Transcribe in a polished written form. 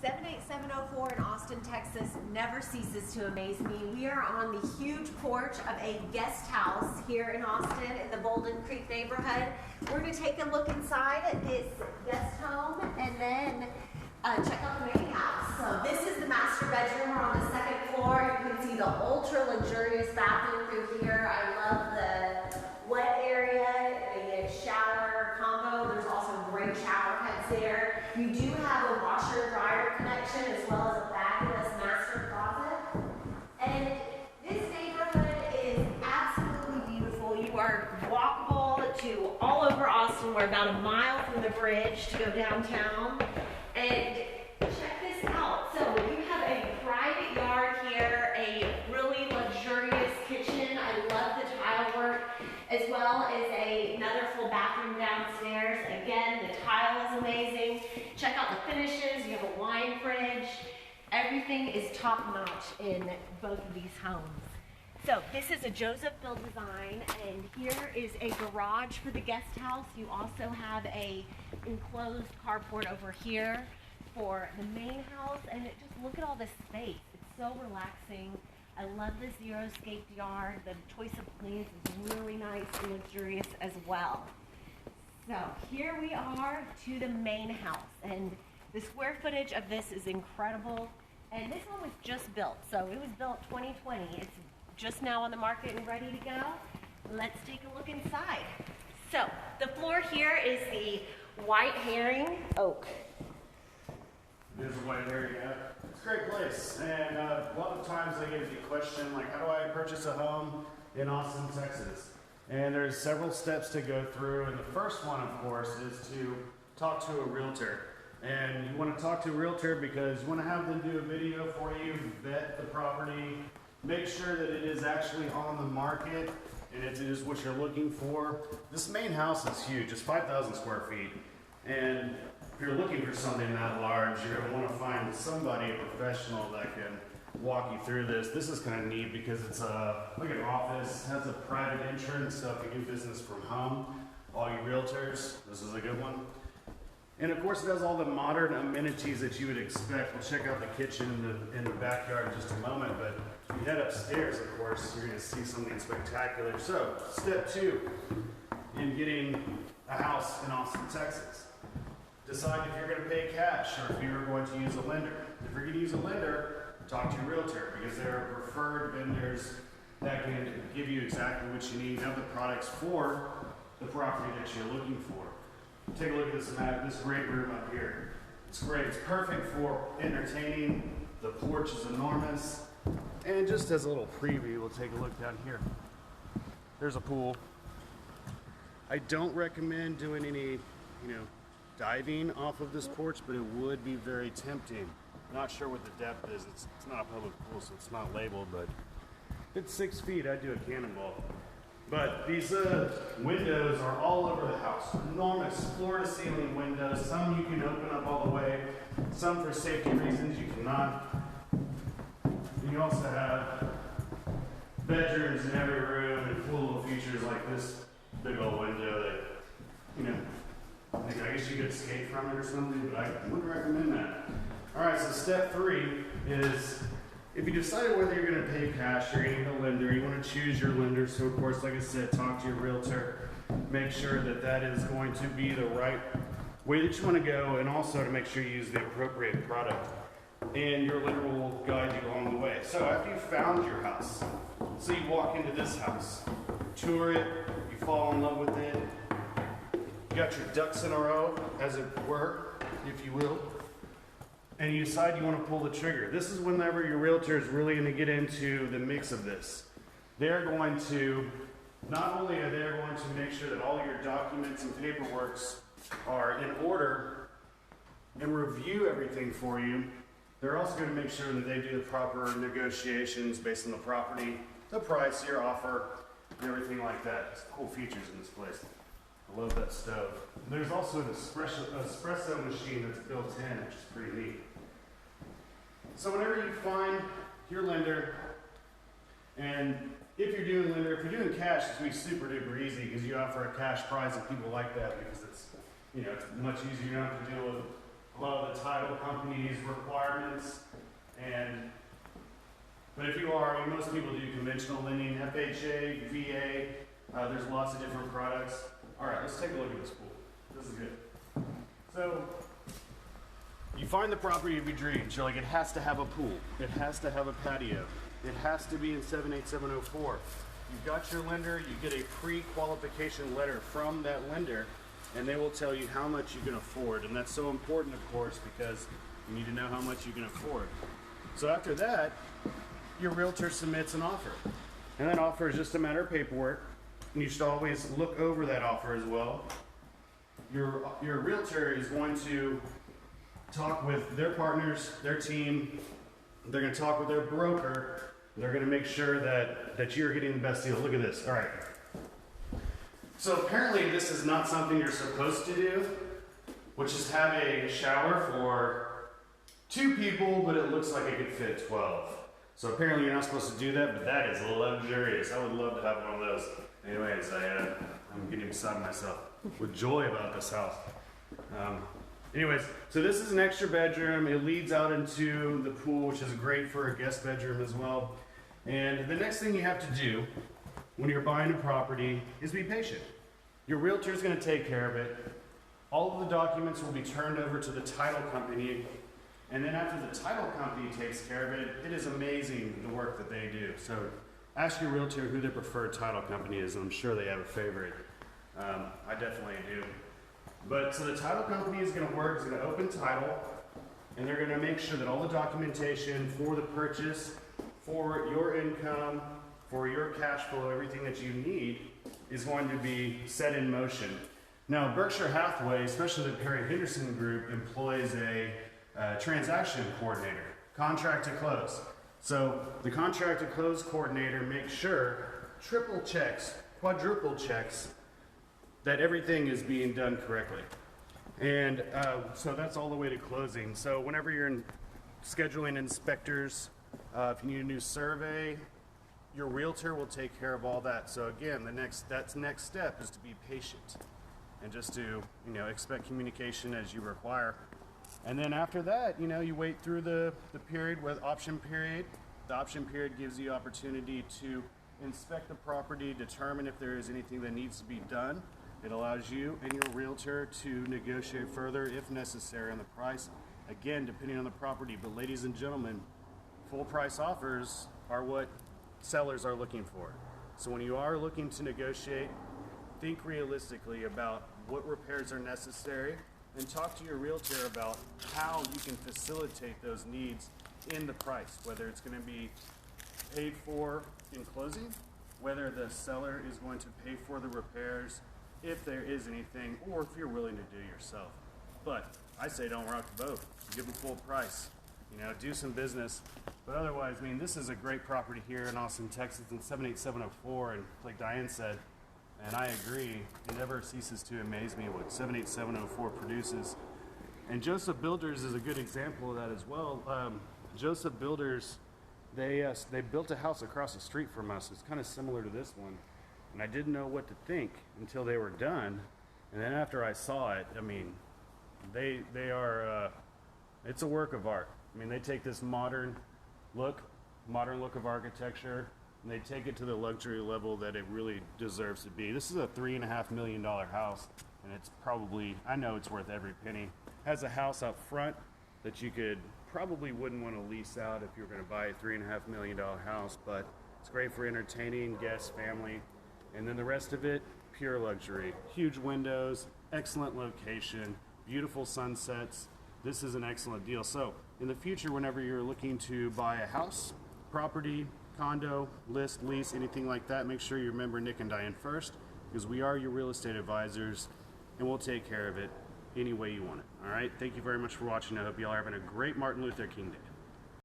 78704 in Austin, Texas never ceases to amaze me. We are on the huge porch of a guest house here in Austin in the Bouldin Creek neighborhood. We're going to take a look inside at this guest home and then check out the main house. So this is the master bedroom. We're on the second floor. You can see the ultra luxurious bathroom through here. I love the wet area, the shower combo. There's also great shower heads there. You do have a washer dryer connection as well as a fabulous master closet. And this neighborhood is absolutely beautiful. You are walkable to all over Austin. We're about a mile from the bridge to go downtown. And check this out. So you have a private yard here, a really luxurious kitchen. I love the tile work, as well as another full bathroom downstairs. Again, the tile is amazing. Check out the finishes. You have a wine fridge. Everything is top notch in both of these homes. So this is a Joseph build design, and here is a garage for the guest house. You also have a enclosed carport over here for the main house, and just look at all this space. It's so relaxing. I love this zero-scaped yard. The choice of plants is really nice and luxurious as well. So here we are to the main house, and the square footage of this is incredible. And this one was just built, so it was built 2020. It's just now on the market and ready to go. Let's take a look inside. So the floor here is the white herring oak. It is a white herring, yeah. It's a great place. And a lot of times I get the question, like, how do I purchase a home in Austin, Texas? And there's several steps to go through. And the first one, of course, is to talk to a realtor. And you want to talk to a realtor because you want to have them do a video for you, vet the property, make sure that it is actually on the market and it is what you're looking for. This main house is huge. It's 5,000 square feet. And if you're looking for something that large, you're going to want to find somebody, a professional, that can walk you through this. This is kind of neat because it's like an office, has a private entrance, so if you do business from home, all you realtors, this is a good one. And of course it has all the modern amenities that you would expect. We'll check out the kitchen in the backyard in just a moment, but if you head upstairs, of course, you're going to see something spectacular. So, step 2 in getting a house in Austin, Texas. Decide if you're going to pay cash or if you're going to use a lender. If you're going to use a lender, talk to your realtor because there are preferred vendors that can give you exactly what you need, have the products for the property that you're looking for. Take a look at this great room up here. It's great. It's perfect for entertaining. The porch is enormous. And just as a little preview, we'll take a look down here. There's a pool. I don't recommend doing any, diving off of this porch, but it would be very tempting. Not sure what the depth is. It's not a public pool, so it's not labeled, but if it's 6 feet, I'd do a cannonball. But these windows are all over the house. Enormous floor-to-ceiling windows. Some you can open up all the way. Some for safety reasons you cannot. And you also have bedrooms in every room and cool little features like this big old window that, I guess you could escape from it or something, but I wouldn't recommend that. All right, so step 3 is if you decide whether you're going to pay cash or you're going to get a lender, you want to choose your lender. So, of course, like I said, talk to your realtor. Make sure that that is going to be the right way that you want to go, and also to make sure you use the appropriate product. And your lender will guide you along the way. So after you've found your house, so you walk into this house, tour it, you fall in love with it, you got your ducks in a row, as it were, if you will, and you decide you want to pull the trigger. This is whenever your realtor is really going to get into the mix of this. They're going to, not only are they going to make sure that all your documents and paperwork are in order and review everything for you, they're also going to make sure that they do the proper negotiations based on the property, the price, your offer, and everything like that. It's cool features in this place. I love that stove. There's also an espresso machine that's built in, which is pretty neat. So whenever you find your lender, and if you're doing cash, it's going to be super duper easy because you offer a cash price and people like that because it's, it's much easier. You don't have to deal with a lot of the title companies. company's requirements. But if you are, most people do conventional lending, FHA, VA, there's lots of different products. All right, let's take a look at this pool. This is good. So, you find the property of your dreams. You're like, it has to have a pool. It has to have a patio. It has to be in 78704. You've got your lender, you get a pre-qualification letter from that lender, and they will tell you how much you can afford. And that's so important, of course, because you need to know how much you can afford. So after that, your realtor submits an offer. And that offer is just a matter of paperwork. And you should always look over that offer as well. Your realtor is going to talk with their partners, their team. They're going to talk with their broker. They're going to make sure that you're getting the best deal. Look at this. All right. So apparently this is not something you're supposed to do, which is have a shower for 2 people, but it looks like it could fit 12. So apparently you're not supposed to do that, but that is luxurious. I would love to have one of those. Anyways, I'm getting beside myself with joy about this house. Anyways, so this is an extra bedroom. It leads out into the pool, which is great for a guest bedroom as well. And the next thing you have to do when you're buying a property is be patient. Your realtor is going to take care of it. All of the documents will be turned over to the title company. And then after the title company takes care of it, it is amazing the work that they do. So ask your realtor who their preferred title company is, and I'm sure they have a favorite. I definitely do. But so the title company is going to work, is going to open title, and they're going to make sure that all the documentation for the purchase, for your income, for your cash flow, everything that you need is going to be set in motion. Now, Berkshire Hathaway, especially the Perry Henderson Group, employs a transaction coordinator, contract to close. So the contract to close coordinator makes sure, triple checks, quadruple checks, that everything is being done correctly. And so that's all the way to closing. So whenever you're scheduling inspectors, if you need a new survey, your realtor will take care of all that. So again, the next step is to be patient and just to expect communication as you require. And then after that, you wait through the period with option period. The option period gives you opportunity to inspect the property, determine if there is anything that needs to be done. It allows you and your realtor to negotiate further if necessary on the price, again, depending on the property. But ladies and gentlemen, full price offers are what sellers are looking for. So when you are looking to negotiate, think realistically about what repairs are necessary and talk to your realtor about how you can facilitate those needs in the price, whether it's going to be paid for in closing, whether the seller is going to pay for the repairs, if there is anything, or if you're willing to do yourself. But I say don't rock the boat. Give them full price. Do some business. But otherwise, this is a great property here in Austin, Texas in 78704, and like Diane said, and I agree, it never ceases to amaze me what 78704 produces. And Joseph Builders is a good example of that as well. Joseph Builders, they built a house across the street from us. It's kind of similar to this one. And I didn't know what to think until they were done. And then after I saw it, they are, it's a work of art. They take this modern look of architecture, and they take it to the luxury level that it really deserves to be. This is a $3.5 million house, and it's probably, I know it's worth every penny. Has a house up front that you probably wouldn't want to lease out if you were going to buy a $3.5 million house, but it's great for entertaining guests, family. And then the rest of it, pure luxury. Huge windows, excellent location, beautiful sunsets. This is an excellent deal. So in the future, whenever you're looking to buy a house, property, condo, list, lease, anything like that, make sure you remember Nick and Diane first, because we are your real estate advisors, and we'll take care of it any way you want it. All right? Thank you very much for watching. I hope you all are having a great Martin Luther King Day.